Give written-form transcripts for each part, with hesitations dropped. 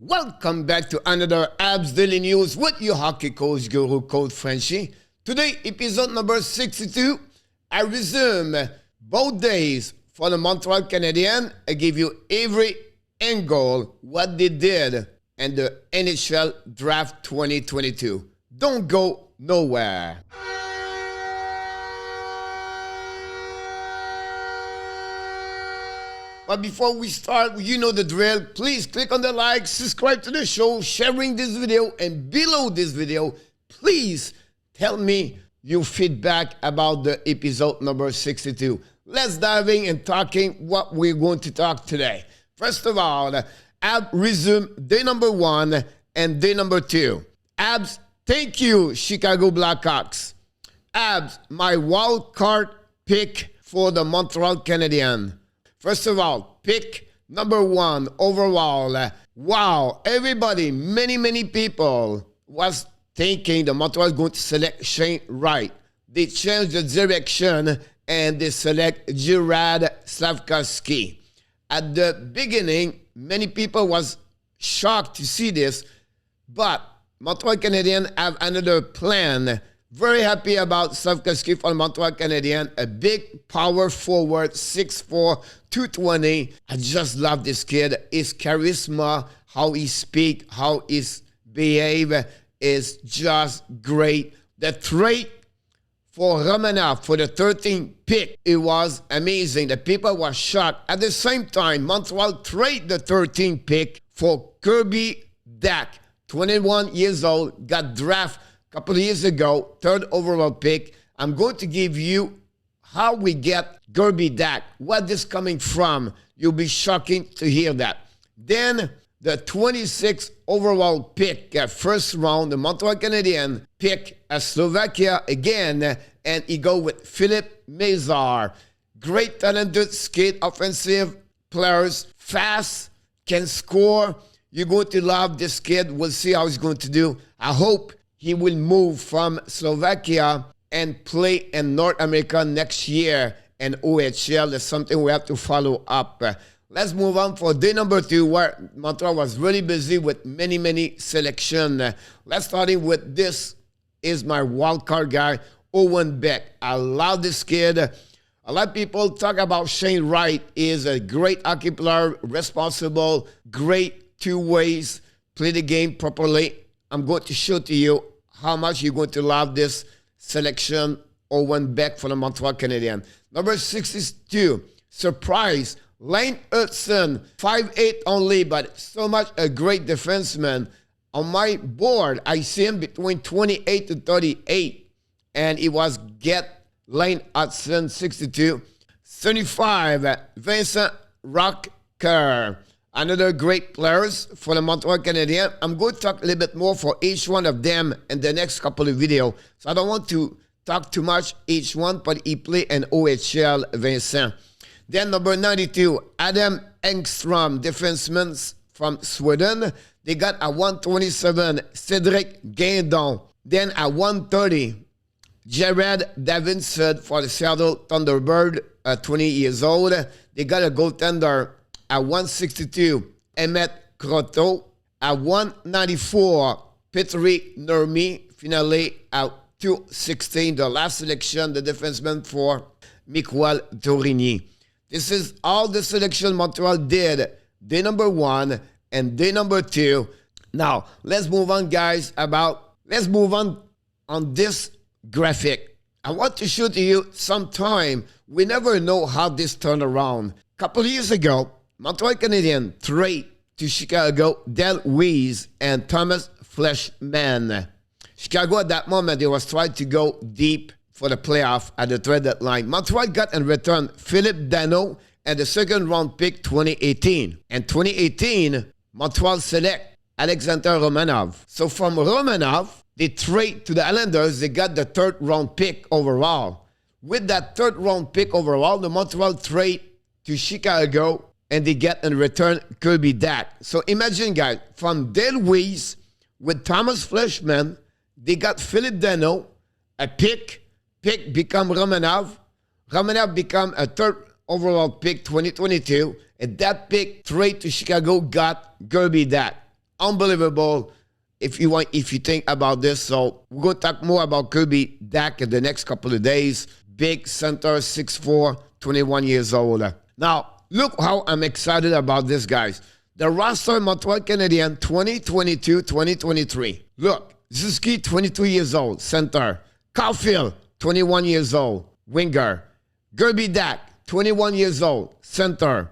Welcome back to another HABS Daily News with your hockey coach guru, Coach Frenchie. Today, episode number 62. I resume both days for the Montreal Canadiens. I give you every angle, what they did in the NHL Draft 2022. Don't go nowhere. But before we start, you know the drill. Please click on the like, subscribe to the show, sharing this video, and below this video, please tell me your feedback about the episode number 62. Let's dive in and talking what we're going to talk today. First of all, HABS resume day number 1 and day number 2. HABS, thank you, Chicago Blackhawks. HABS, my wild card pick for the Montreal Canadiens. First of all, pick number 1 overall. Wow, everybody, many people was thinking the Montreal was going to select Shane Wright. They changed the direction and they select Juraj Slafkovsky. At the beginning, many people was shocked to see this, but Montreal Canadiens have another plan. Very happy about Slafkovsky for Montreal Canadiens, a big power forward, 6'4", 220. I just love this kid. His charisma, how he speak, how he behave is just great. The trade for Romanov for the 13th pick, it was amazing. The people were shocked. At the same time, Montreal trade the 13th pick for KIRBY DACH, 21 years old, got drafted couple of years ago, 3rd overall pick. I'm going to give you how we get KIRBY DACH, what this coming from. You'll be shocking to hear that. Then the 26th overall pick, first round, the Montreal Canadiens pick Slovakia again, and he go with Philippe Mézard. Great talented skate offensive players, fast, can score. You're going to love this kid. We'll see how he's going to do. I hope he will move from Slovakia and play in North America next year in OHL. That's something we have to follow up. Let's move on for day number 2, where Montreal was really busy with many selection. Let's start with this is my wild card guy, OWEN BECK. I love this kid. A lot of people talk about Shane Wright. He is a great hockey player, responsible, great 2 ways, play the game properly. I'm going to show to you how much you're going to love this selection, OWEN BECK for the Montreal Canadiens. Number 62, surprise, Lane Hudson, 5'8" only, but so much a great defenseman. On my board, I see him between 28 to 38, and it was get Lane Hudson, 62. 75, Vincent Rocker. Another great players for the Montreal Canadiens. I'm going to talk a little bit more for each one of them in the next couple of videos. So I don't want to talk too much each one, but he play in OHL, Vincent. Then number 92, Adam Engstrom, defenseman from Sweden. They got a 127, Cedric Guindon. Then at 130, Jared Davidson for the Seattle Thunderbird, 20 years old. They got a goaltender at 162, Emmet Croteau. At 194, Petri Nurmi. Finally, at 216, the last selection, the defenseman for Michel Dorigny. This is all the selection Montreal did, day number 1 and day number 2. Now, let's move on, guys, let's move on this graphic. I want to show to you sometime, we never know how this turned around. A couple of years ago, Montreal Canadiens trade to Chicago Del Weiss and Thomas Fleshman. Chicago at that moment, they was trying to go deep for the playoff at the trade deadline. Montreal got in return Philippe Danault and the 2nd round pick 2018. And 2018, Montreal select Alexander Romanov. So from Romanov, they trade to the Islanders. They got the 3rd round pick overall. With that 3rd round pick overall, the Montreal trade to Chicago, and they get in return KIRBY DACH. So imagine, guys, from Del Weiss with Thomas Fleshman, they got Philippe Danault, a pick become Romanov. Romanov become a 3rd overall pick 2022, and that pick trade to Chicago got KIRBY DACH. unbelievable if you think about this. So we're going to talk more about KIRBY DACH in the next couple of days. Big center, 6'4", 21 years old. Now, look how I'm excited about this, guys. The roster Montreal Canadiens 2022-2023. Look, Zuski, 22 years old, center. Caulfield, 21 years old, winger. KIRBY DACH, 21 years old, center.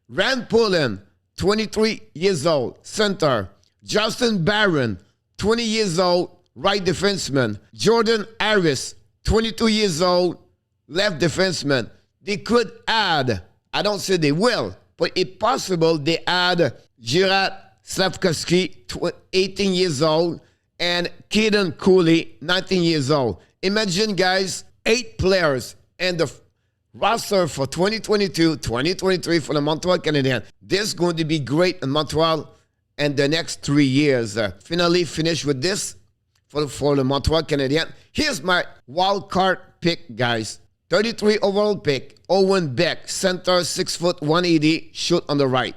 Rand Pullen, 23 years old, center. Justin Barron, 20 years old, right defenseman. Jordan Harris, 22 years old, left defenseman. They could add, I don't say they will, but if possible, they add Gerard Slavkovsky, 18 years old, and Kaden Cooley, 19 years old. Imagine, guys, 8 players and the roster for 2022-2023 for the Montreal Canadiens. This is going to be great in Montreal and the next 3 years. Finally finish with this for the Montreal Canadiens. Here's my wild card pick, guys. 33 overall pick, OWEN BECK, center, 6 foot, 180, shoot on the right.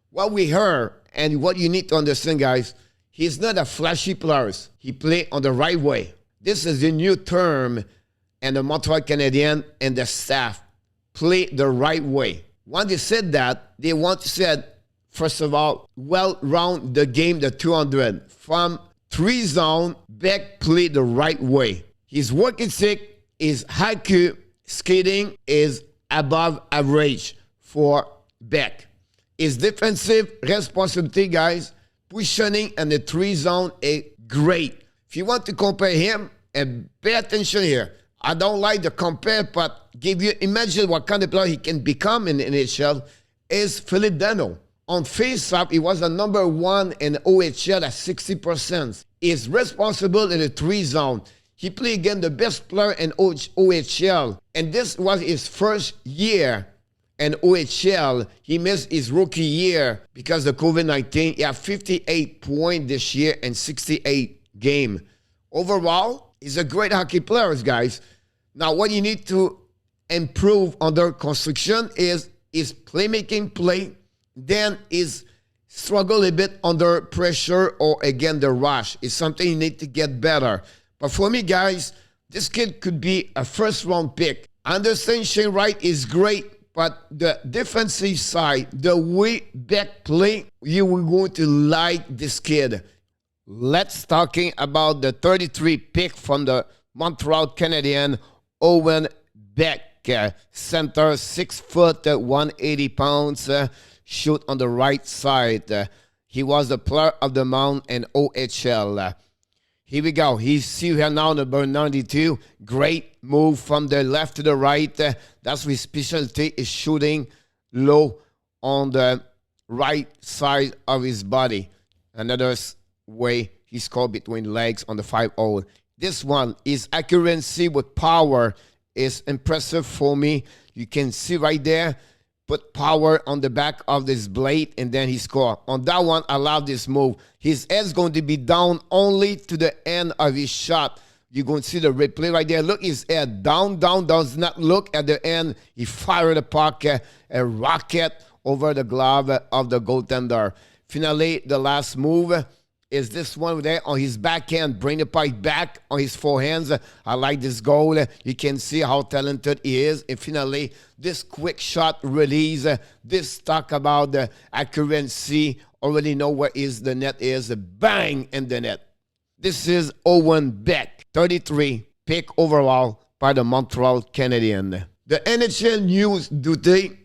What we heard and what you need to understand, guys, he's not a flashy player. He play on the right way. This is a new term, and the Montreal Canadiens and the staff play the right way. When they said that, they want to say, first of all, well round the game, the 200. From 3 zone, BECK played the right way. His work ethic, his IQ, skating is above average for BECK. His defensive responsibility, guys, positioning in the 3 zone is great. If you want to compare him, and pay attention here, I don't like the compare, but imagine what kind of player he can become in the NHL is Philippe Danault. On face-off, he was the #1 in OHL at 60%. He's responsible in the 3 zone. He played against the best player in OHL, and this was his first year in OHL. He missed his rookie year because of COVID-19. He had 58 points this year in 68 games. Overall, he's a great hockey player, guys. Now, what you need to improve under construction is his playmaking play. Then his struggle a bit under pressure or again the rush is something you need to get better. But for me, guys, this kid could be a first-round pick. I understand Shane Wright is great, but the defensive side, the way BECK play, you will going to like this kid. Let's talking about the 33 pick from the Montreal Canadiens, OWEN BECK, center, 6 foot, 180 pounds, shoot on the right side. He was the player of the month in OHL. Here we go. He's see here now, number 92. Great move from the left to the right. That's his specialty, is shooting low on the right side of his body. Another way he scored between legs on the 5-0. This one, his accuracy with power is impressive for me. You can see right there, put power on the back of this blade, and then he scored. On that one, I love this move. His head's going to be down only to the end of his shot. You're going to see the replay right there. Look, his head down, does not look at the end. He fired the puck, a rocket over the glove of the goaltender. Finally, the last move is this one there on his backhand. Bring the puck back on his forehands. I like this goal. You can see how talented he is. And finally, this quick shot release. This talk about the accuracy. Already know where is the net is. Bang in the net. This is OWEN BECK, 33, pick overall by the Montreal Canadiens. The NHL news today,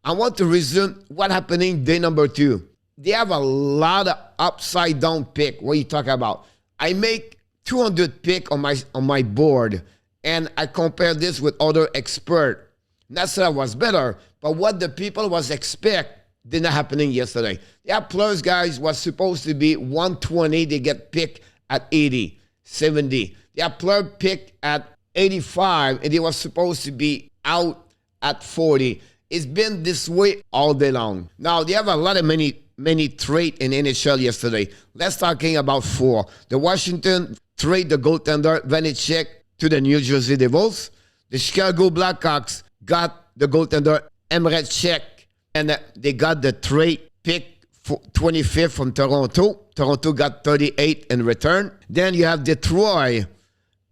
I want to resume what happening day number 2. They have a lot of upside down pick. What are you talking about? I make 200 pick on my board, and I compare this with other experts. Not that I was better, but what the people was expect did not happening yesterday. Yeah, players, guys, was supposed to be 120. They get picked at 80, 70. Yeah, player picked at 85, and they was supposed to be out at 40. It's been this way all day long. Now, they have a lot of many trade in NHL yesterday. Let's talking about 4. The Washington trade the goaltender Vanecek to the New Jersey Devils. The Chicago Blackhawks got the goaltender Emre Czech, and they got the trade pick 25th from Toronto. Toronto got 38 in return. Then you have Detroit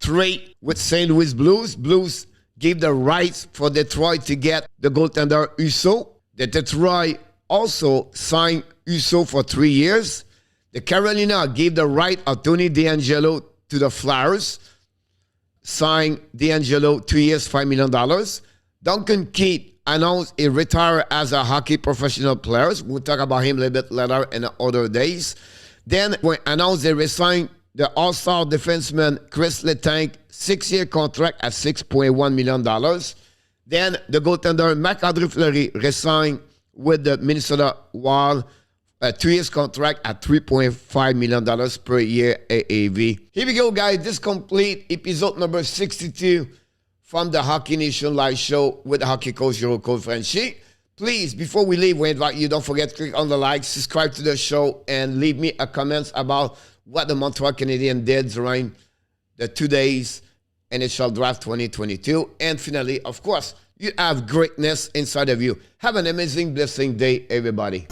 trade with St. Louis Blues. Blues gave the rights for Detroit to get the goaltender Husso. The Detroit also signed Husso for 3 years. The Carolina gave the right of Tony DeAngelo to the Flyers. Signed DeAngelo 2 years, $5 million. Duncan Keith announced he retired as a hockey professional player. We'll talk about him a little bit later in the other days. Then we announced they resigned the all-star defenseman Chris Letang, 6-year contract at $6.1 million. Then the goaltender Marc-André Fleury resigned with the Minnesota Wild, a 2-year contract at $3.5 million per year AAV. Here we go, guys. This complete episode number 62 from the Hockey Nation live show with the hockey coach, Cole Frenchy. Please, before we leave, we invite you, don't forget to click on the like, subscribe to the show, and leave me a comment about what the Montreal Canadiens did during the 2 days NHL Draft 2022. And finally, of course, you have greatness inside of you. Have an amazing, blessing day, everybody.